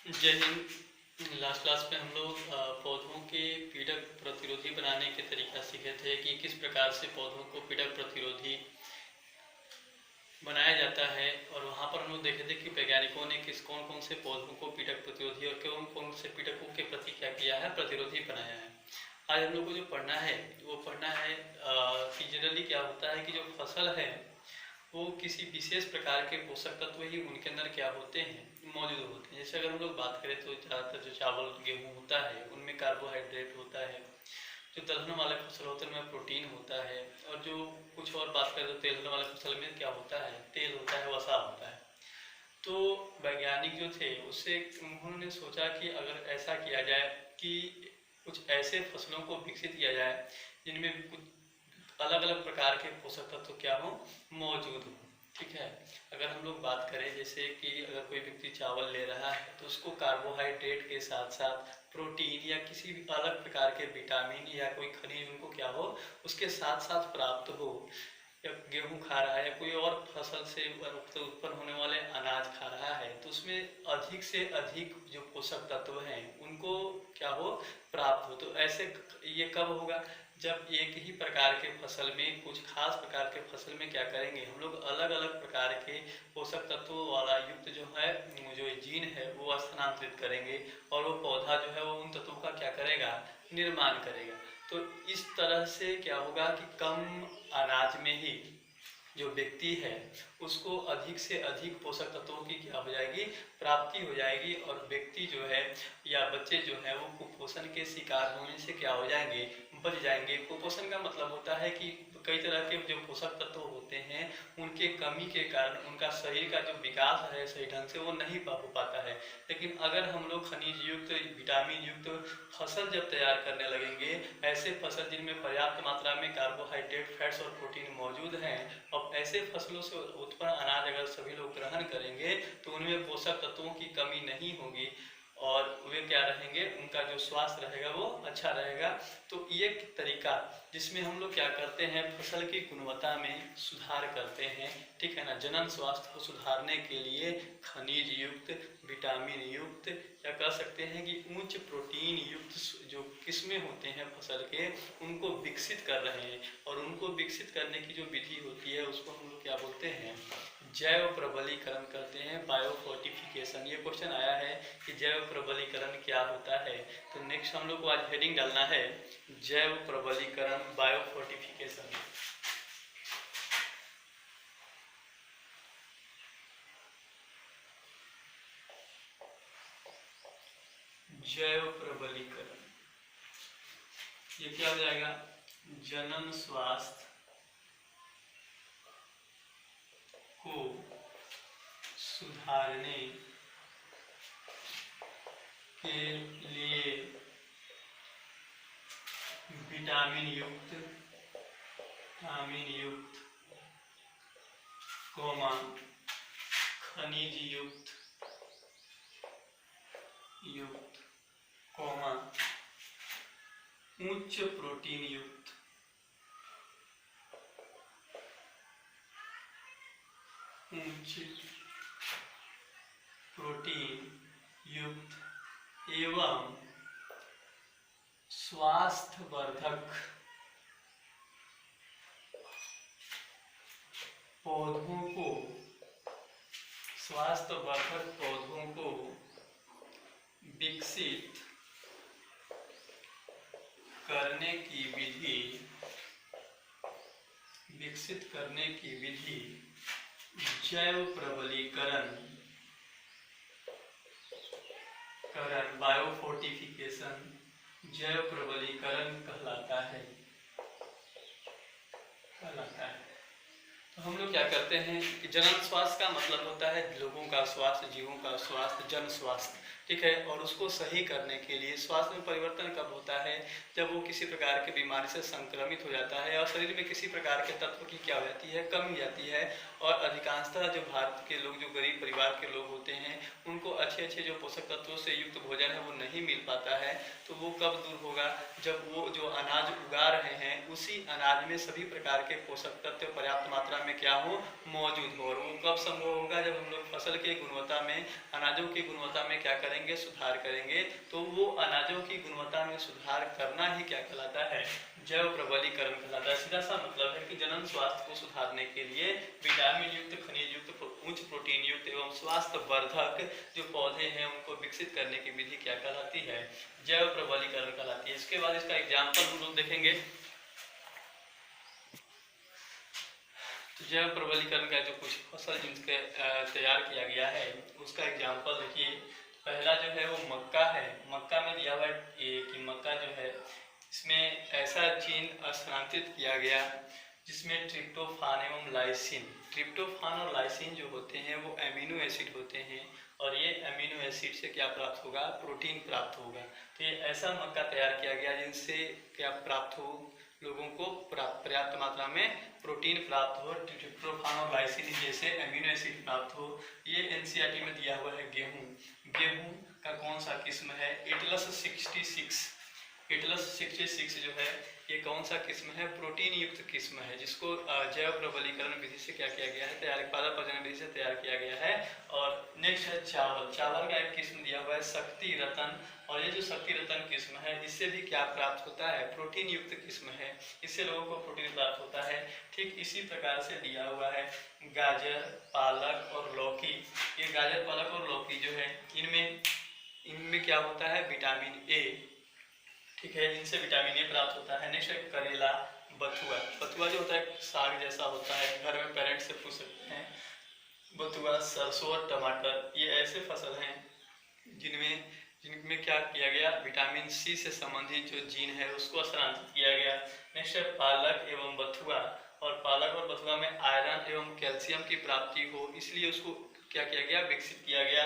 जय Hind. Last class में हम लोग पौधों के पीड़क प्रतिरोधी बनाने के तरीका सीखे थे कि किस प्रकार से पौधों को पीड़क प्रतिरोधी बनाया जाता है। और वहाँ पर हम लोग देखे थे कि वैज्ञानिकों ने कौन कौन से पौधों को पीड़क प्रतिरोधी और कौन कौन से पीड़कों के प्रति क्या किया है, प्रतिरोधी बनाया है। आज हम लोग को जो पढ़ना है वो पढ़ना है कि जनरली क्या होता है कि जो फसल है वो किसी विशेष प्रकार के पोषक तत्व ही उनके अंदर क्या होते हैं, मौजूद होते हैं। जैसे अगर हम लोग बात करें तो ज़्यादातर जो चावल गेहूँ होता है उनमें कार्बोहाइड्रेट होता है, जो दलहन वाले फसल होते हैं उनमें प्रोटीन होता है, और जो कुछ और बात करें तो तेलहन वाले फसल में क्या होता है, तेल होता है, वसा होता है। तो वैज्ञानिक जो थे उससे उन्होंने सोचा कि अगर ऐसा किया जाए कि कुछ ऐसे फसलों को विकसित किया जाए जिनमें कुछ अलग अलग प्रकार के पोषक तत्व क्या हो, मौजूद हो। ठीक है, अगर हम लोग बात करें जैसे कि अगर कोई व्यक्ति चावल ले रहा है तो उसको कार्बोहाइड्रेट के साथ साथ प्रोटीन या किसी भी अलग प्रकार के विटामिन या कोई खनिज उनको क्या हो, उसके साथ साथ प्राप्त हो। या गेहूं खा रहा है या कोई और फसल से उत्पन्न होने वाले अनाज खा रहा है तो उसमें अधिक से अधिक जो पोषक तत्व हैं उनको क्या हो, प्राप्त हो। तो ऐसे ये कब होगा, जब एक ही प्रकार के फसल में कुछ खास प्रकार के फसल में क्या करेंगे हम लोग, अलग अलग प्रकार के पोषक तत्वों वाला युक्त जो है, जो जीन है वो स्थानांतरित करेंगे और वो पौधा जो है वो उन तत्वों का क्या करेगा, निर्माण करेगा। तो इस तरह से क्या होगा कि कम अनाज में ही जो व्यक्ति है उसको अधिक से अधिक पोषक तत्वों की क्या हो जाएगी, प्राप्ति हो जाएगी। और व्यक्ति जो है या बच्चे जो है वो कुपोषण के शिकार होने से क्या हो जाएंगे, बच जाएंगे। कुपोषण का मतलब होता है कि कई तरह के जो पोषक तत्व होते हैं उनके कमी के कारण उनका शरीर का जो विकास है सही ढंग से वो नहीं हो पाता है। लेकिन अगर हम लोग खनिज युक्त, विटामिन युक्त फसल जब तैयार करने लगेंगे, ऐसे फसल जिनमें पर्याप्त मात्रा में कार्बोहाइड्रेट, फैट्स और प्रोटीन मौजूद हैं, और ऐसे फसलों से उत्पन्न अनाज अगर सभी लोग ग्रहण करेंगे तो उनमें पोषक तत्वों की कमी नहीं होगी और वे क्या रहेंगे, उनका जो स्वास्थ्य रहेगा वो अच्छा रहेगा। तो ये तरीका जिसमें हम लोग क्या करते हैं, फसल की गुणवत्ता में सुधार करते हैं। ठीक है ना, जनन स्वास्थ्य को सुधारने के लिए खनिज युक्त, विटामिन युक्त, या कह सकते हैं कि उच्च प्रोटीन युक्त जो किस्में होते हैं फसल के उनको विकसित कर रहे हैं। और उनको विकसित करने की जो विधि होती है उसको हम लोग क्या बोलते हैं, जैव प्रबलीकरण कहते हैं, बायोफोर्टिफिकेशन। ये क्वेश्चन आया है कि जैव प्रबलीकरण क्या होता है। तो नेक्स्ट हम लोग को आज हेडिंग डालना है जैव प्रबलीकरण, बायोफोर्टिफिकेशन। जैव प्रबलीकरण ये क्या हो जाएगा, जनन स्वास्थ्य को सुधारने के लिए विटामिन युक्त, कोमा खनिज युक्त, कोमा उच्च प्रोटीन युक्त, एवं स्वास्थ्यवर्धक पौधों को विकसित करने की विधि जैव प्रबलीकरण, बायोफोर्टिफिकेशन, जैव प्रबलीकरण कहलाता है। तो हम लोग क्या करते हैं कि जनन स्वास्थ्य का मतलब होता है लोगों का स्वास्थ्य, जीवों का स्वास्थ्य, जन स्वास्थ्य। ठीक है, और उसको सही करने के लिए स्वास्थ्य में परिवर्तन कब होता है, जब वो किसी प्रकार की बीमारी से संक्रमित हो जाता है और शरीर में किसी प्रकार के तत्व की क्या हो जाती है, कमी हो जाती है। और अधिकांशतः जो भारत के लोग, जो गरीब परिवार के लोग होते हैं, उनको अच्छे अच्छे जो पोषक तत्वों से युक्त भोजन है वो नहीं मिल पाता है। तो वो कब दूर होगा, जब वो जो अनाज उगा रहे हैं उसी अनाज में सभी प्रकार के पोषक तत्व पर्याप्त मात्रा में में क्या हो, मौजूद हो। और वो कब संभव होगा, जब हम लोग फसल की गुणवत्ता में, अनाजों की गुणवत्ता में क्या करेंगे, सुधार करेंगे। तो वो अनाजों की गुणवत्ता में सुधार करना ही क्या कहलाता है, जैव प्रबलीकरण कहलाता है। सीधा सा मतलब है कि जनन स्वास्थ्य को सुधारने के लिए विटामिन युक्त, खनिज युक्त, उच्च प्रोटीन युक्त एवं स्वास्थ्य वर्धक जो पौधे हैं उनको विकसित करने की विधि क्या कहलाती है, जैव प्रबलीकरण कहलाती है। इसके बाद इसका एग्जाम्पल हम लोग देखेंगे। तो जैव प्रबलीकरण का जो कुछ फसल जिनके तैयार किया गया है उसका एग्जाम्पल देखिए। पहला जो है वो मक्का है। मक्का में दिया हुआ है कि मक्का जो है इसमें ऐसा जीन स्थानांतरित किया गया जिसमें ट्रिप्टोफान एवं लाइसिन, ट्रिप्टोफान और लाइसिन जो होते हैं वो एमिनो एसिड होते हैं, और ये एमिनो एसिड से क्या प्राप्त होगा, प्रोटीन प्राप्त होगा। तो ये ऐसा मक्का तैयार किया गया जिनसे क्या प्राप्त हो, लोगों को पर्याप्त मात्रा में प्रोटीन प्राप्त हो, ट्रिप्टोफान और लाइसिन जैसे एमिनो एसिड प्राप्त हो। ये एनसीईआरटी में दिया हुआ है गेहूं। गेहूं का कौन सा किस्म है, एटलस 66। एटलस 66 जो है ये कौन सा किस्म है, प्रोटीन युक्त किस्म है, जिसको जैव प्रबलीकरण विधि से क्या किया गया है, तैयार, पादप प्रजनन विधि से तैयार किया गया है। और नेक्स्ट है चावल। चावल का एक किस्म दिया हुआ है शक्ति रतन, और ये जो शक्ति रतन किस्म है इससे भी क्या प्राप्त होता है, प्रोटीन युक्त किस्म है, इससे लोगों को प्रोटीन प्राप्त होता है। ठीक इसी प्रकार से दिया हुआ है गाजर, पालक और लौकी। ये गाजर, पालक और लौकी जो है इनमें क्या होता है, विटामिन ए, ठीक है, इनसे विटामिन ए प्राप्त होता है। नेक्स्ट है करेला, बथुआ। बथुआ जो होता है साग जैसा होता है, घर में पेरेंट्स से पूछ सकते हैं। बथुआ, सरसों और टमाटर ये ऐसे फसल हैं जिनमें क्या किया गया, विटामिन सी से संबंधित जो जीन है उसको स्थानांतरित किया गया। नेक्स्ट है पालक एवं बथुआ, और पालक और बथुआ में आयरन एवं कैल्शियम की प्राप्ति हो इसलिए उसको क्या किया गया, विकसित किया गया।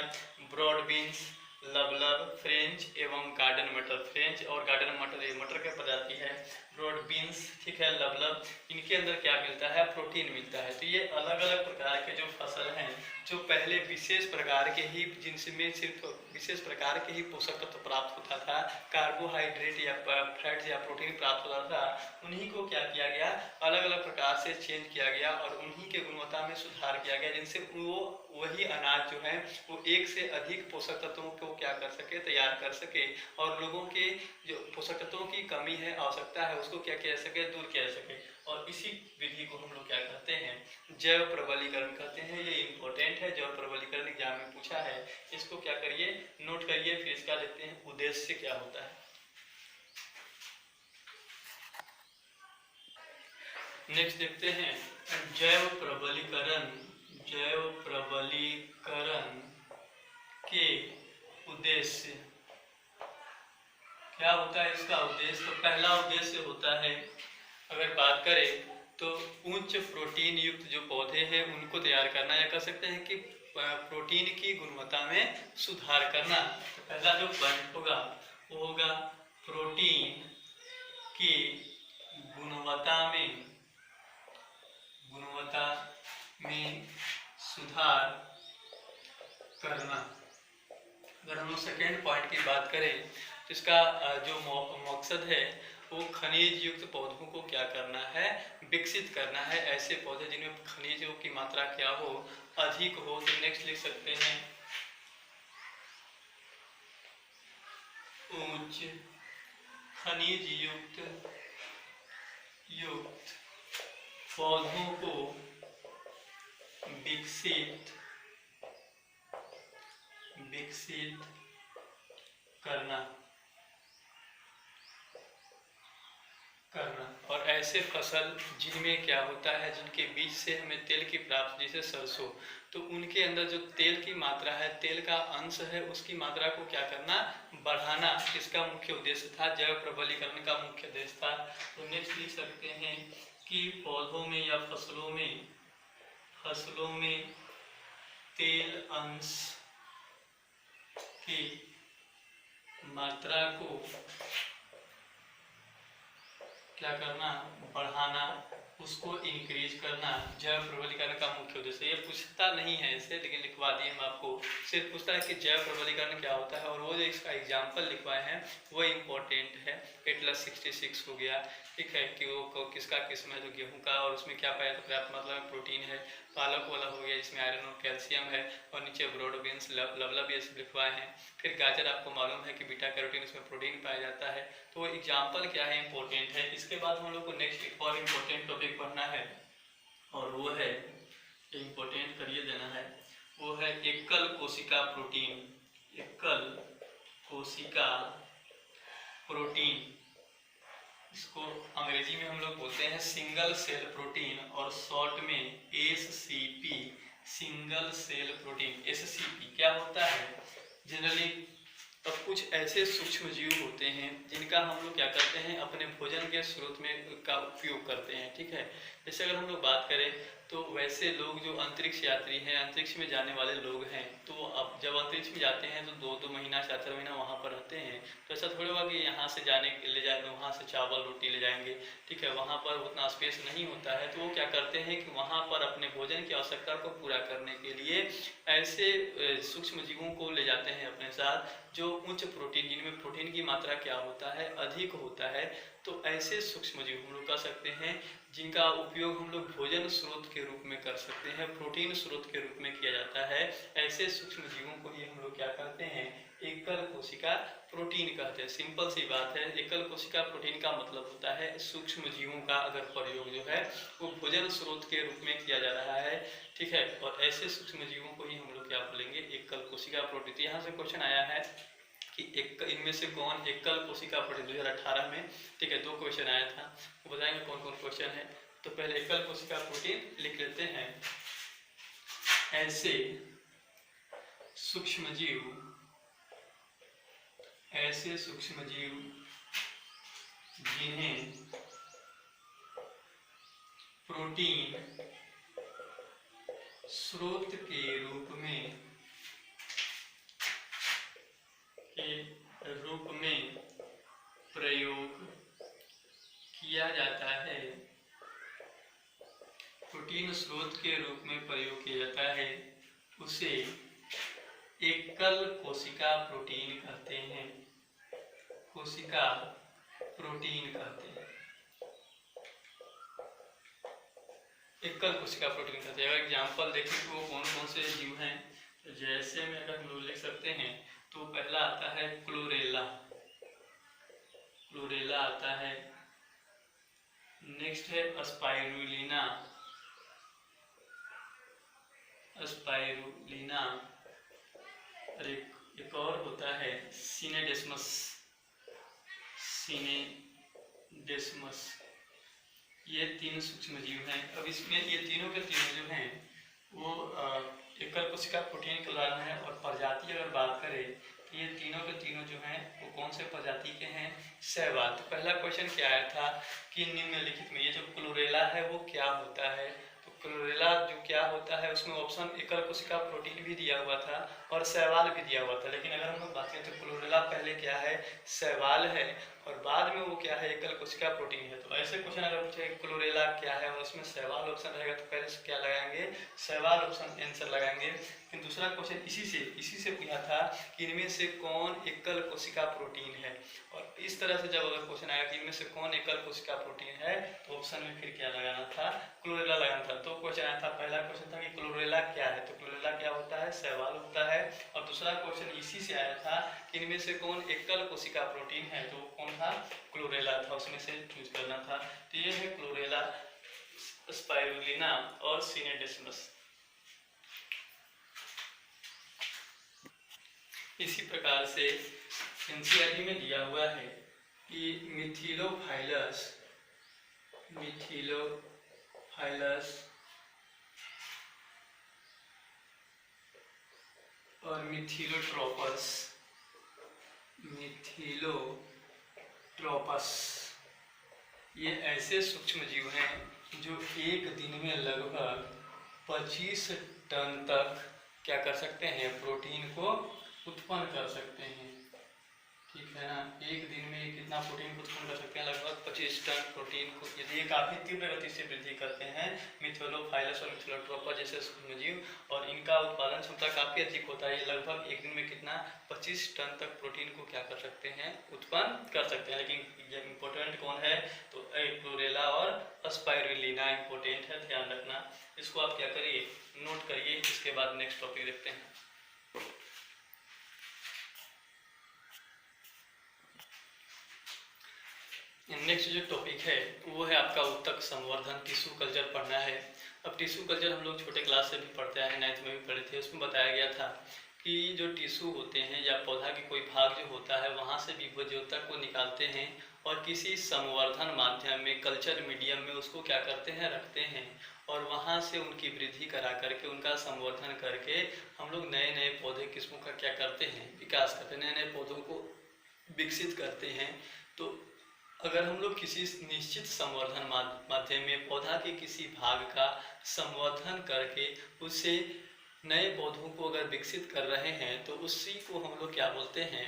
ब्रॉड बीन्स, लबलब, फ्रेंच एवं गार्डन मटर। फ्रेंच और गार्डन मटर ये मटर की प्रजाति है। ब्रॉड बीन्स, ठीक है, लबलब, इनके अंदर क्या मिलता है, प्रोटीन मिलता है। तो ये अलग अलग प्रकार के जो फसल हैं जो पहले विशेष प्रकार के ही, जिनमें सिर्फ विशेष प्रकार के ही पोषक तत्व प्राप्त होता था, कार्बोहाइड्रेट या फैट्स या प्रोटीन प्राप्त होता था, उन्हीं को क्या किया गया, अलग अलग प्रकार से चेंज किया गया और उन्हीं के गुणवत्ता में सुधार किया गया, जिनसे वो वही अनाज जो है वो एक से अधिक पोषक तत्वों को क्या कर सके, तैयार कर सके, और लोगों के जो पोषक तत्वों की कमी है, आवश्यकता है, उसको क्या किया जा सके, दूर किया जा सके। और इसी विधि को हम लोग क्या कहते हैं, जैव प्रबलीकरण कहते हैं। ये इंपॉर्टेंट है, जैव प्रबलीकरण एग्जाम में पूछा है, इसको क्या करिए, नोट करिए। फिर इसका देखते हैं उद्देश्य क्या होता है। नेक्स्ट देखते हैं जैव प्रबलीकरण। जैव प्रबलीकरण के उद्देश्य क्या होता है, इसका उद्देश्य। तो पहला उद्देश्य होता है, अगर बात करें तो उच्च प्रोटीन युक्त जो पौधे हैं उनको तैयार करना, या कह सकते हैं कि प्रोटीन की गुणवत्ता में सुधार करना। तो पहला जो पॉइंट होगा वो होगा प्रोटीन की गुणवत्ता में सुधार करना। अगर हम सेकेंड पॉइंट की बात करें तो इसका जो मकसद है वो खनिज युक्त पौधों को क्या करना है, विकसित करना है। ऐसे पौधे जिनमें खनिजों की मात्रा क्या हो, अधिक हो। तो नेक्स्ट लिख सकते हैं उच्च खनिज युक्त पौधों को विकसित करना। और ऐसे फसल जिनमें क्या होता है, जिनके बीज से हमें तेल की प्राप्ति, जैसे सरसों, तो उनके अंदर जो तेल की मात्रा है, तेल का अंश है, उसकी मात्रा को क्या करना, बढ़ाना। इसका मुख्य उद्देश्य था, जैव प्रबलीकरण का मुख्य उद्देश्य था। तो नेक्स्ट लिख सकते हैं कि पौधों में या फसलों में तेल अंश की मात्रा को क्या करना, बढ़ाना उसको इंक्रीज करना जैव प्रबलीकरण का मुख्य उद्देश्य। ये पूछता नहीं है इसे, लेकिन लिखवा दिए हम आपको। सिर्फ पूछता है कि जैव प्रबलीकरण क्या होता है, और वो जो इसका एग्जाम्पल लिखवाए हैं वो इम्पोर्टेंट है। एटलस 66 हो गया, ठीक है, कि वो किसका किस्म है, जो गेहूं का, और उसमें क्या पाया, तो पर्याप्त मात्रा में प्रोटीन है। पालक वाला हो गया, इसमें आयरन और कैल्शियम है, और नीचे ब्रॉड बीन्स लवलव ये सब लिखवाए हैं। फिर गाजर आपको मालूम है कि बीटा कैरोटीन, इसमें प्रोटीन पाया जाता है। तो एग्जाम्पल क्या है, इंपॉर्टेंट है। इसके बाद हम लोग को नेक्स्ट एक और इम्पोर्टेंट टॉपिक पढ़ना है, और वो है, इम्पोर्टेंट करिए देना है, वो है एकल कोशिका प्रोटीन। एकल कोशिका प्रोटीन, इसको अंग्रेजी में हम लोग बोलते हैं सिंगल सेल प्रोटीन, और शॉर्ट में SCP, single cell protein. SCP क्या होता है जनरली, अब कुछ ऐसे सूक्ष्म जीव होते हैं जिनका हम लोग क्या करते हैं, अपने भोजन के स्रोत में का उपयोग करते हैं, ठीक है। जैसे अगर हम लोग बात करें तो वैसे लोग जो अंतरिक्ष यात्री हैं, अंतरिक्ष में जाने वाले लोग हैं, तो अब जब अंतरिक्ष में जाते हैं तो 2-2 महीना 4-4 महीना वहाँ पर रहते हैं। तो ऐसा थोड़ा हुआ कि यहाँ से जाने ले जाए, वहाँ से चावल रोटी ले जाएंगे, ठीक है, वहाँ पर उतना स्पेस नहीं होता है। तो वो क्या करते हैं कि वहाँ पर अपने भोजन की आवश्यकता को पूरा करने के लिए ऐसे सूक्ष्म जीवों को ले जाते हैं अपने साथ, जो उच्च प्रोटीन, जिनमें प्रोटीन की मात्रा क्या होता है, अधिक होता है। तो ऐसे सूक्ष्म जीव हम लोग कह सकते हैं जिनका उपयोग हम लोग भोजन स्रोत के रूप में कर सकते हैं, प्रोटीन स्रोत के रूप में किया जाता है। ऐसे सूक्ष्म जीवों को ही हम लोग क्या करते हैं, एकल कोशिका प्रोटीन कहते हैं। सिंपल सी बात है, एकल कोशिका प्रोटीन का मतलब होता है सूक्ष्म जीवों का अगर प्रयोग जो है वो भोजन स्रोत के रूप में किया जा रहा है, ठीक है। और ऐसे सूक्ष्म जीवों को ही हम लोग क्या बोलेंगे, एकल कोशिका प्रोटीन। तो यहाँ से क्वेश्चन आया है कि एक इनमें से कौन एकल कोशिका प्रोटीन, 2018 में, ठीक है, 2 क्वेश्चन आया था, वो बताएंगे कौन कौन क्वेश्चन है। तो पहले एकल कोशिका प्रोटीन लिख लेते हैं। ऐसे सूक्ष्म जीव, ऐसे सूक्ष्म जीव जिन्हें प्रोटीन स्रोत के रूप में प्रयोग किया जाता है, प्रोटीन स्रोत के रूप में प्रयोग किया जाता है, उसे एकल कोशिका प्रोटीन कहते हैं। कोशिका प्रोटीन कहते हैं, एकल कोशिका प्रोटीन कहते हैं। अगर एग्जाम्पल देखें तो वो कौन कौन से जीव हैं, तो जैसे में अगर हम लोग लिख सकते हैं तो पहला आता है क्लोरेला, क्लोरेला आता है। नेक्स्ट है स्पाइरुलिना, स्पाइरुलिना। और एक और होता है सिनेडेस्मस, सिनेडेस्मस। ये 3 सूक्ष्म जीव हैं। अब इसमें ये तीनों के तीनों जो हैं वो एकल कोशिका प्रोटीन के उदाहरण है। और प्रजाति अगर बात करें तो ये तीनों के तीनों जो हैं वो कौन से प्रजाति के हैं, शैवाल। तो पहला क्वेश्चन क्या आया था कि निम्नलिखित में ये जो क्लोरेला है वो क्या होता है। तो क्लोरेला जो क्या होता है उसमें ऑप्शन एकल कोशिका प्रोटीन भी दिया हुआ था और शैवाल भी दिया हुआ था। लेकिन अगर हम लोग बात करें तो क्लोरेला पहले क्या है, शैवाल है, और बाद में वो क्या है, एकल कोशिका प्रोटीन है। तो ऐसे क्वेश्चन अगर पूछे क्लोरेला क्या है और उसमें शैवाल ऑप्शन रहेगा तो पहले से क्या लगाएंगे, शैवाल ऑप्शन आंसर लगाएंगे। फिर दूसरा क्वेश्चन इसी से पूछा था कि इनमें से कौन एकल कोशिका प्रोटीन है। और इस तरह से जब अगर क्वेश्चन आया कि इनमें से कौन एकल कोशिका प्रोटीन है तो ऑप्शन में फिर क्या लगाना था, क्लोरेला लगाना था। तो क्वेश्चन आया था, पहला क्वेश्चन था कि क्लोरेला क्या है, तो क्लोरेला क्या होता है, शैवाल होता है। और दूसरा क्वेश्चन इसी से आया था कि इनमें से कौन एकल कोशिका प्रोटीन है, तो कौन था, क्लोरेला था, उसमें से चूज करना था। तो ये है क्लोरेला, स्पाइरुलिना और सिनेडेस्मस। इसी प्रकार से एनसीईआरटी में दिया हुआ है कि मिथिलोफाइलस और मिथिलोट्रोपस ये ऐसे सूक्ष्म जीव हैं जो एक दिन में लगभग 25 टन तक क्या कर सकते हैं, प्रोटीन को उत्पन्न कर सकते हैं। ठीक है ना। एक दिन में कितना प्रोटीन को उत्पन्न कर सकते हैं? लगभग 25 टन प्रोटीन को। यदि ये काफ़ी तीव्र गति से वृद्धि करते हैं मिथेलोफाइलस और मिथेलोट्रोपा जैसे सूक्ष्मजीव, और इनका उत्पादन क्षमता काफ़ी अधिक होता है। ये लगभग एक दिन में कितना 25 टन तक प्रोटीन को क्या कर सकते हैं? उत्पन्न कर सकते हैं। लेकिन ये इम्पोर्टेंट कौन है? तो क्लोरेला और स्पाइरुलिना इम्पोर्टेंट है, ध्यान रखना। इसको आप क्या करिए? नोट करिए। इसके बाद नेक्स्ट टॉपिक देखते हैं। नेक्स्ट जो टॉपिक है वो है आपका उत्तक संवर्धन, टिश्यू कल्चर पढ़ना है। अब टिश्यू कल्चर हम लोग छोटे क्लास से भी पढ़ते हैं, 9th में भी पढ़े थे। उसमें बताया गया था कि जो टिश्यू होते हैं या पौधा की कोई भाग जो होता है वहाँ से विभोज्योतक को निकालते हैं और किसी संवर्धन माध्यम में, कल्चर मीडियम में उसको क्या करते हैं? रखते हैं, और वहाँ से उनकी वृद्धि करा करके, उनका संवर्धन करके हम लोग नए नए पौधे किस्मों का क्या करते हैं? विकास करते हैं, नए नए पौधों को विकसित करते हैं। तो अगर हम लोग किसी निश्चित संवर्धन माध्यम में पौधा के किसी भाग का संवर्धन करके उससे नए पौधों को अगर विकसित कर रहे हैं तो उसी को हम लोग क्या बोलते हैं?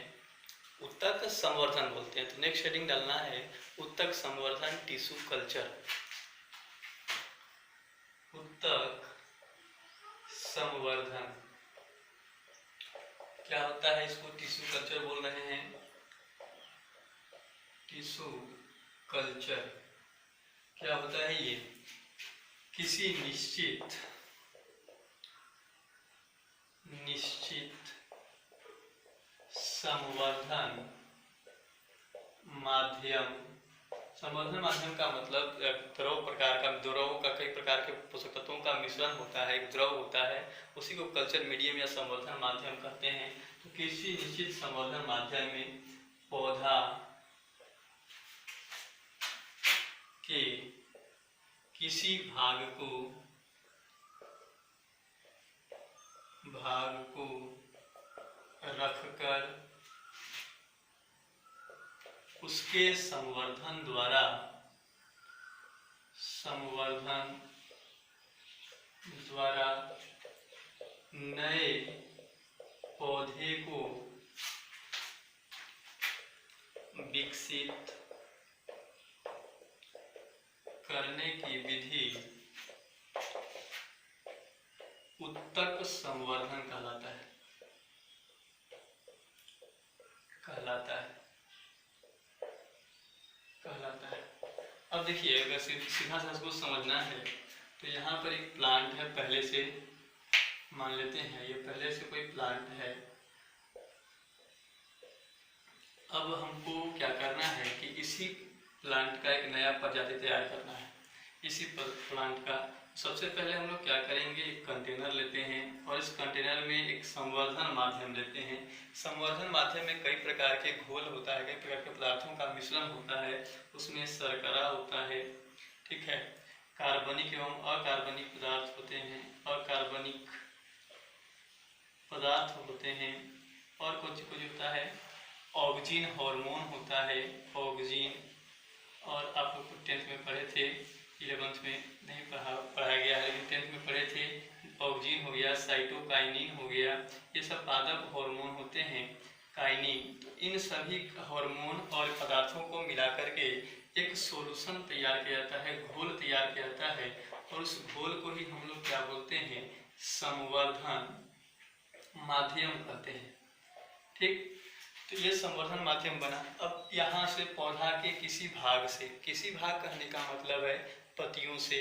उत्तक संवर्धन बोलते हैं। तो नेक्स्ट हेडिंग डालना है उत्तक संवर्धन टिश्यू कल्चर। उत्तक संवर्धन क्या होता है? इसको टिश्यू कल्चर बोल रहे हैं। टिश्यू कल्चर क्या होता है? ये किसी निश्चित संवर्धन माध्यम, संवर्धन माध्यम का मतलब द्रव प्रकार का, द्रव का कई प्रकार के पोषक तत्वों का मिश्रण होता है, एक द्रव होता है, उसी को कल्चर मीडियम या संवर्धन माध्यम कहते हैं। तो किसी निश्चित संवर्धन माध्यम में पौधा के किसी भाग को रखकर उसके संवर्धन द्वारा नए पौधे को विकसित करने की विधि उत्तक संवर्धन कहलाता है। अब देखिए, अगर सीधा सा इसको समझना है तो यहाँ पर एक प्लांट है, पहले से मान लेते हैं ये पहले से कोई प्लांट है। अब हमको क्या करना है कि इसी प्लांट का एक नया प्रजाति तैयार करना है। इसी प्लांट का सबसे पहले हम लोग क्या करेंगे? एक कंटेनर लेते हैं और इस कंटेनर में एक संवर्धन माध्यम लेते हैं। संवर्धन माध्यम में कई प्रकार के घोल होता है, कई प्रकार के पदार्थों का मिश्रण होता है। उसमें शर्करा होता है, ठीक है, कार्बनिक एवं अकार्बनिक पदार्थ होते हैं, अकार्बनिक पदार्थ होते हैं, और कुछ होता है ऑक्सीजन हार्मोन होता है, ऑक्सीजन। और आप लोग 10th में पढ़े थे, 11th में नहीं पढ़ाया गया है, लेकिन 10th में पढ़े थे। ऑक्सीजन हो गया, साइटोकाइनिन हो गया, ये सब पादप हार्मोन होते हैं, काइनिन। तो इन सभी हार्मोन और पदार्थों को मिलाकर के एक सॉल्यूशन तैयार किया जाता है, घोल तैयार किया जाता है, और उस घोल को ही हम लोग क्या बोलते हैं? संवर्धन माध्यम कहते हैं, ठीक। तो ये संवर्धन माध्यम बना। अब यहाँ से पौधा के किसी भाग से, किसी भाग कहने का मतलब है पत्तियों से,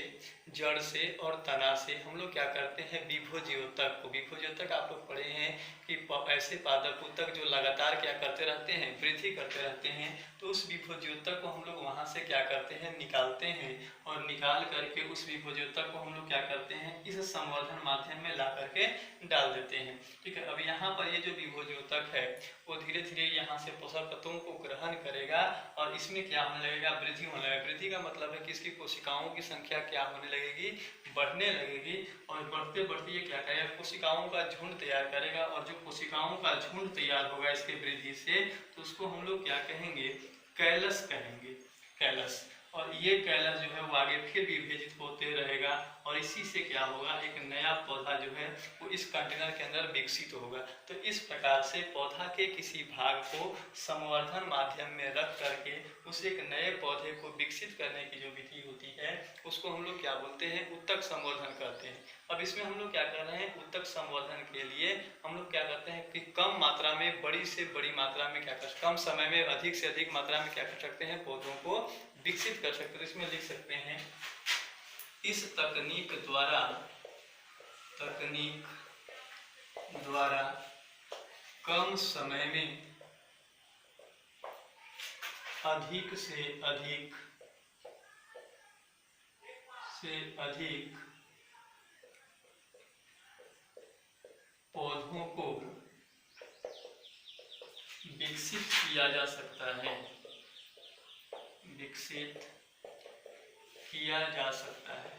जड़ से और तना से हम लोग क्या करते हैं? विभोज्योतक को, विभोज्योतक आप लोग पढ़े हैं कि ऐसे पादप उत्तक जो लगातार क्या करते रहते हैं? वृद्धि करते रहते हैं। तो उस विभोज्योतक को हम लोग वहाँ से क्या करते हैं? निकालते हैं, और निकाल करके उस विभोज्योतक को हम लोग क्या करते हैं? इस संवर्धन माध्यम में ला करके डाल देते हैं, ठीक है। अब यहाँ पर ये जो विभोज्योतक है वो धीरे धीरे यहाँ से पोषक तत्वों को ग्रहण करेगा और इसमें क्या होने लगेगा? वृद्धि होने लगेगा। वृद्धि का मतलब है कि इसकी कोशिकाओं की संख्या क्या होने लगेगी? बढ़ने लगेगी, और बढ़ते बढ़ते ये क्या करेगा? कोशिकाओं का झुंड तैयार करेगा, और जो कोशिकाओं का झुंड तैयार होगा इसके वृद्धि से, तो उसको हम लोग क्या कहेंगे? कैलस कहेंगे, कैलस। और ये कैलस जो है वो आगे फिर भी विभाजित होते रहेगा और इसी से क्या होगा, एक नया पौधा जो है वो इस कंटेनर के अंदर विकसित होगा। तो इस प्रकार से पौधा के किसी भाग को संवर्धन माध्यम में रख करके उस एक नए पौधे को विकसित करने की जो विधि होती है उसको हम लोग क्या बोलते हैं, उत्तक संवर्धन करते हैं। अब इसमें हम लोग क्या कर रहे हैं, उत्तक संवर्धन के लिए हम लोग क्या करते हैं कि कम मात्रा में, बड़ी से बड़ी मात्रा में क्या कर, कम समय में अधिक से अधिक मात्रा में क्या कर सकते हैं, पौधों को विकसित कर सकते हैं। तो इसमें लिख सकते हैं, इस तकनीक द्वारा कम समय में अधिक से अधिक पौधों को विकसित किया जा सकता है, विकसित किया जा सकता है।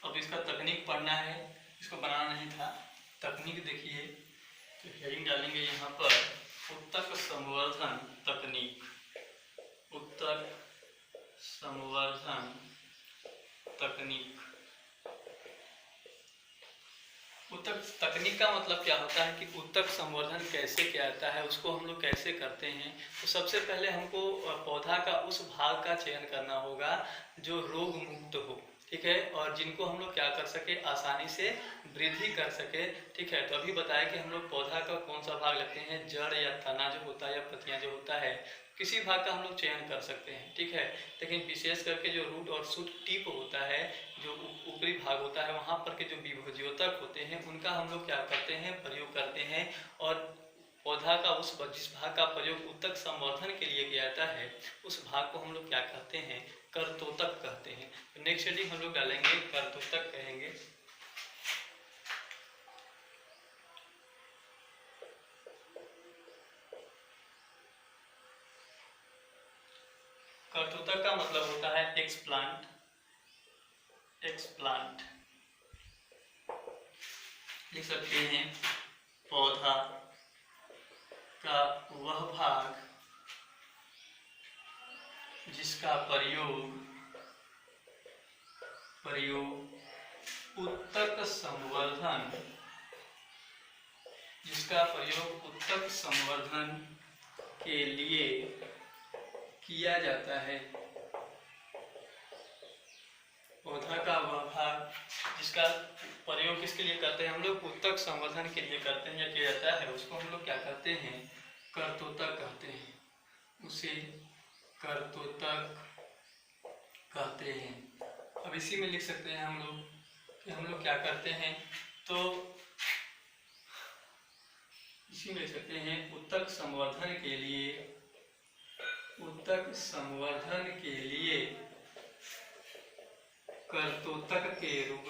अब इसका तकनीक पढ़ना है, इसको बनाना नहीं था। तकनीक देखिए, तो हेडिंग डालेंगे यहाँ पर, उत्तक संवर्धन तकनीक, उत्तक संवर्धन तकनीक। उत्तक तकनीक का मतलब क्या होता है कि उत्तक संवर्धन कैसे किया जाता है, उसको हम लोग कैसे करते हैं। तो सबसे पहले हमको पौधा का उस भाग का चयन करना होगा जो रोग मुक्त हो, ठीक है, और जिनको हम लोग क्या कर सके, आसानी से वृद्धि कर सके, ठीक है। तो अभी बताया कि हम लोग पौधा का कौन सा भाग लेते हैं, जड़ या तना जो होता है या पत्तियां जो होता है, किसी भाग का हम लोग चयन कर सकते हैं, ठीक है। लेकिन विशेष करके जो रूट और शूट टिप होता है, जो ऊपरी भाग होता है, वहाँ पर के जो विभोज्योतक होते हैं उनका हम लोग क्या करते हैं, प्रयोग करते हैं। और पौधा का उस जिस भाग का प्रयोग उत्तक संवर्धन के लिए किया जाता है उस भाग को हम लोग क्या कहते हैं, कर्तोतक कहते हैं। तो नेक्स्ट हेडिंग हम लोग डालेंगे कर्तोतक कहेंगे। कर्तोतक का मतलब होता है एक्सप्लांट, एक्सप्लांट लिख सकते हैं, पौधा का वह भाग जिसका प्रयोग उत्तक संवर्धन, जिसका प्रयोग उत्तक संवर्धन के लिए किया जाता है। पौधा का वह भाग जिसका प्रयोग किसके लिए करते हैं हम लोग, उत्तक संवर्धन के लिए करते हैं या किया जाता है, उसको हम लोग क्या कहते हैं, कर्तोतक कहते हैं, उसे कर्तोतक कहते हैं। अब इसी में लिख सकते हैं हम लोग कि हम लोग क्या करते हैं, तो इसी में लिख सकते हैं, उत्तक संवर्धन के लिए, उत्तक संवर्धन के लिए कर्तोतक के रूप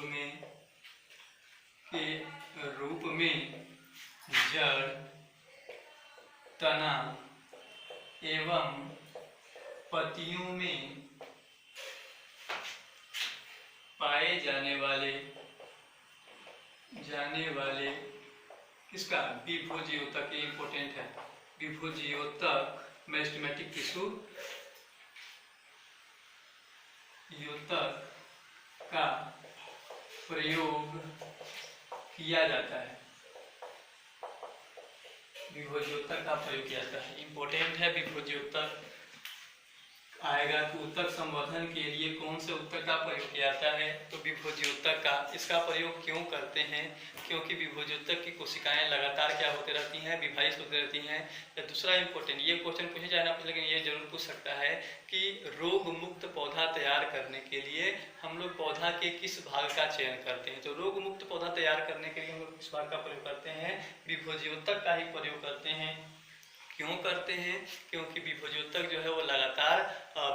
में जड़, तना एवं पत्तियों में पाए जाने वाले किसका, विभोज्योतक, ये इंपॉर्टेंट है, विभोज्योतक, मेरिस्टेमेटिक टिश्यू योतक का प्रयोग किया जाता है, विभोज्योतक का प्रयोग किया जाता है। इंपॉर्टेंट है, विभोज्योतक आएगा कि उत्तक संवर्धन के लिए कौन से उत्तक का प्रयोग किया जाता है, तो विभोज्योतक का। इसका प्रयोग क्यों करते हैं, क्योंकि विभोज्योतक की कोशिकाएं लगातार क्या होते रहती हैं, विभाजित होती रहती हैं। या दूसरा इंपॉर्टेंट, ये क्वेश्चन पूछे जाए ना, लेकिन ये जरूर पूछ सकता है कि रोग मुक्त पौधा तैयार करने के लिए हम लोग पौधा के किस भाग का चयन करते हैं। तो रोग मुक्त पौधा तैयार करने के लिए हम लोग किस भाग का प्रयोग करते हैं, विभोज्योतक का ही प्रयोग करते हैं। क्यों करते हैं, क्योंकि विभोज्योतक जो है वो लगातार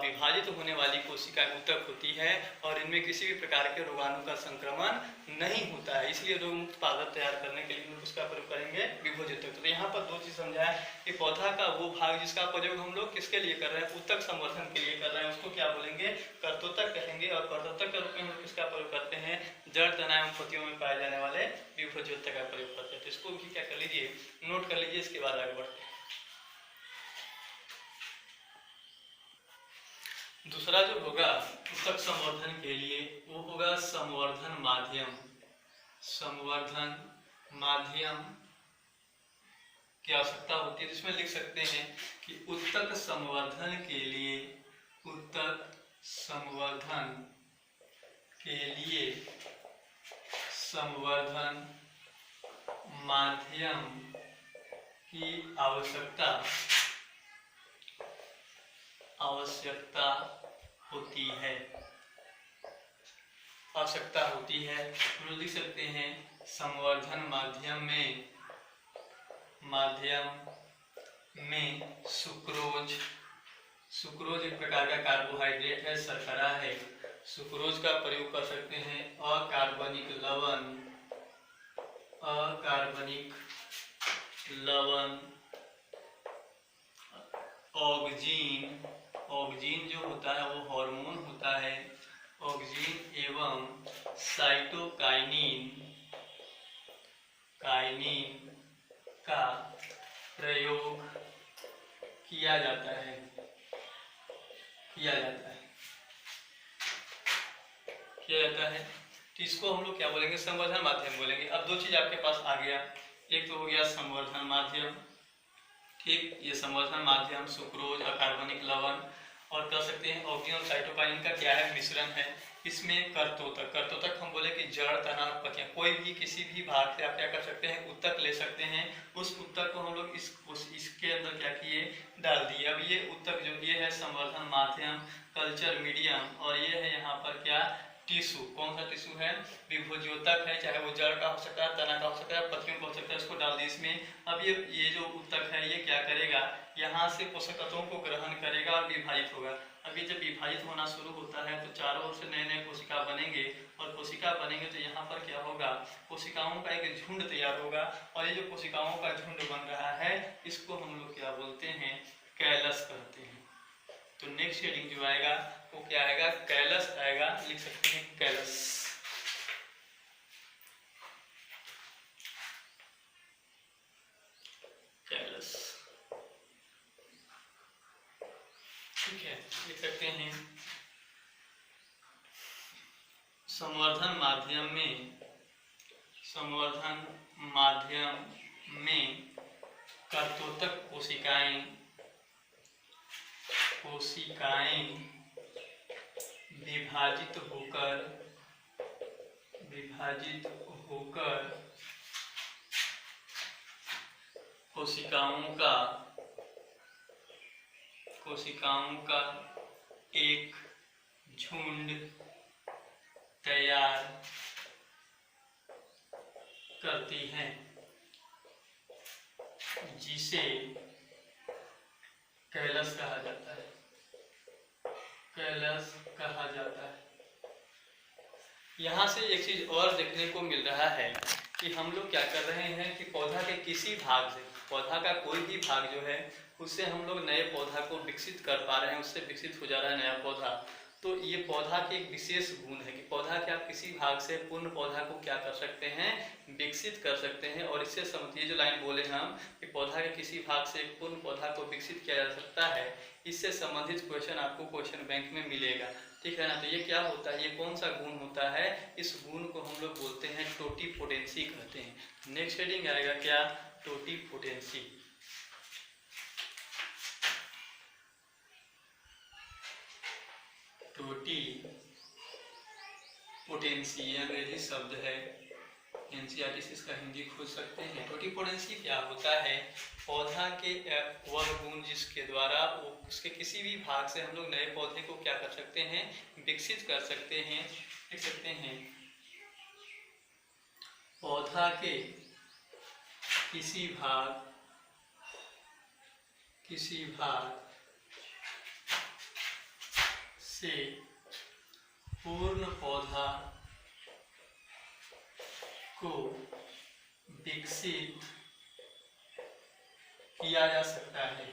विभाजित होने वाली कोशिका उत्तक होती है और इनमें किसी भी प्रकार के रोगाणु का संक्रमण नहीं होता है, इसलिए रोग मुक्त पौधा तैयार करने के लिए हम लोग उसका प्रयोग करेंगे, विभोज्योतक। तो यहाँ पर दो चीज समझाया कि पौधा का वो भाग जिसका प्रयोग हम लोग किसके लिए कर रहे हैं, उत्तक संवर्धन के लिए कर रहे हैं, उसको क्या बोलेंगे, कर्तोतक कहेंगे। और कर्तोतक के रूप में हम लोग किसका प्रयोग करते हैं, जड़, तना एवं पत्तियों में पाए जाने वाले विभोज्योतक का प्रयोग करते हैं। तो इसको भी क्या कर लीजिए, नोट कर लीजिए, इसके बाद आगे बढ़ते हैं। दूसरा जो होगा ऊतक संवर्धन के लिए वो होगा संवर्धन माध्यम। संवर्धन माध्यम की आवश्यकता होती है, जिसमें लिख सकते हैं कि ऊतक संवर्धन के लिए, ऊतक संवर्धन के लिए संवर्धन माध्यम की आवश्यकता होती है, आवश्यकता होती है। हम लोग लिख सकते हैं संवर्धन माध्यम में सुक्रोज, सुक्रोज एक प्रकार का कार्बोहाइड्रेट है, शर्करा है। सुक्रोज का प्रयोग कर सकते हैं अकार्बनिक लवण, अकार्बनिक लवण, ऑक्सीजन, ऑक्सीजन जो होता है वो हार्मोन होता है, ऑक्सीजन एवं साइटोकाइनिन, काइनिन का प्रयोग किया जाता है, किया जाता है। तो इसको हम लोग क्या बोलेंगे, संवर्धन माध्यम बोलेंगे। अब दो चीज आपके पास आ गया, एक तो हो गया संवर्धन माध्यम, ठीक, ये संवर्धन माध्यम सुक्रोज, अकार्बनिक लवण, और कर सकते हैं ऑक्सीजन और साइटोकाइनिन का क्या है, मिश्रण है। इसमें कर्तोतक, कर्तोतक हम बोले कि जड़, तना और पत्तियां, कोई भी किसी भी भाग से आप क्या कर सकते हैं, ऊतक ले सकते हैं। उस ऊतक को हम लोग इसके अंदर क्या किए, डाल दिए। अब ये ऊतक जो ये है संवर्धन माध्यम, कल्चर मीडियम, और ये है यहाँ पर क्या, टिश्यू। कौन सा टिश्यू है, विभोज्योतक है, चाहे वो जड़ का हो सकता है, तना का हो सकता है, पत्तियों का हो सकता है, इसको डाल दी इसमें। अब ये जो ऊतक है ये क्या करेगा, यहाँ से पोषक तत्वों को ग्रहण करेगा और विभाजित होगा। अभी जब विभाजित होना शुरू होता है तो चारों ओर से नए नए कोशिका बनेंगे, और कोशिका बनेंगे तो यहाँ पर क्या होगा, कोशिकाओं का एक झुंड तैयार होगा, और ये जो कोशिकाओं का झुंड बन रहा है इसको हम लोग क्या बोलते हैं, कैलस कहते हैं। तो नेक्स्ट हेडिंग जो आएगा वो क्या आएगा, कैलस आएगा, लिख सकते हैं कैलस। कैलस, ठीक है, लिख सकते हैं। संवर्धन माध्यम में, संवर्धन माध्यम में कर्तोतक कोशिकाएं, विभाजित होकर कोशिकाओं का एक झुंड तैयार करती हैं, जिसे कैलस कहा जाता है, कैलस कहा जाता है। यहाँ से एक चीज और देखने को मिल रहा है कि हम लोग क्या कर रहे हैं कि पौधा के किसी भाग से, पौधा का कोई भी भाग जो है उससे हम लोग नए पौधा को विकसित कर पा रहे हैं, उससे विकसित हो जा रहा है नया पौधा। तो ये पौधा के एक विशेष गुण है कि पौधा के आप किसी भाग से पूर्ण पौधा को क्या कर सकते हैं, विकसित कर सकते हैं। और इससे ये जो लाइन बोले हम कि पौधा के किसी भाग से एक पूर्ण पौधा को विकसित किया जा सकता है, इससे संबंधित क्वेश्चन आपको क्वेश्चन बैंक में मिलेगा, ठीक है ना। तो ये क्या होता है, ये कौन सा गुण होता है, इस गुण को हम लोग बोलते हैं टोटीपोटेंसी कहते हैं। नेक्स्ट हेडिंग आएगा क्या, टोटीपोटेंसी। टोटीपोटेंसी अंग्रेजी शब्द है, एनसीईआरटी से इसका हिंदी खोज सकते हैं। टोटीपोटेंसी क्या होता है, पौधा के वह गुण जिसके द्वारा वो उसके किसी भी भाग से हम लोग नए पौधे को क्या कर सकते हैं, विकसित कर सकते हैं। लिख सकते हैं पौधा के किसी भाग से पूर्ण पौधा को विकसित किया जा सकता है,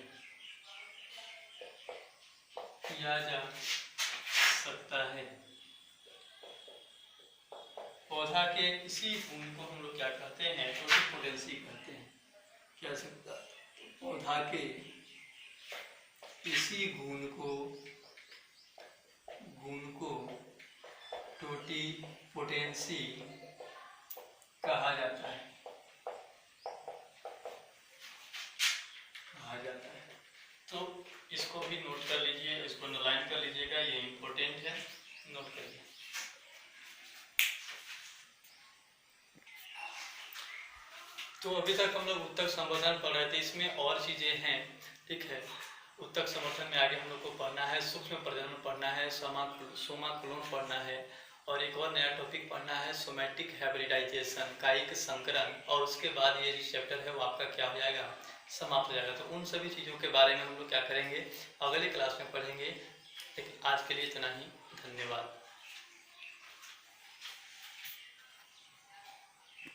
पौधा के किसी गुण को हम लोग क्या कहते हैं, टोटीपोटेंसी कहते हैं। क्या सकता है, पौधा के किसी गुण को मल्टीपोटेंसी कहा जाता है। तो इसको भी नोट कर लीजिए, इसको अंडरलाइन कर लीजिएगा, ये इम्पोर्टेंट है, नोट करिए। तो अभी तक हम लोग उत्तक संवर्धन पढ़ रहे थे, इसमें और चीजें हैं, ठीक है। उत्तक समर्थन में आगे हम लोग को पढ़ना है, सूक्ष्म प्रजनन पढ़ना है, सोमाक्लोन पढ़ना है, और एक और नया टॉपिक पढ़ना है सोमैटिक हाइब्रिडाइजेशन, कायिक संकरण, और उसके बाद ये जो चैप्टर है वो आपका क्या हो जाएगा, समाप्त हो जाएगा। तो उन सभी चीज़ों के बारे में हम लोग क्या करेंगे, अगले क्लास में पढ़ेंगे। लेकिन आज के लिए इतना ही, धन्यवाद।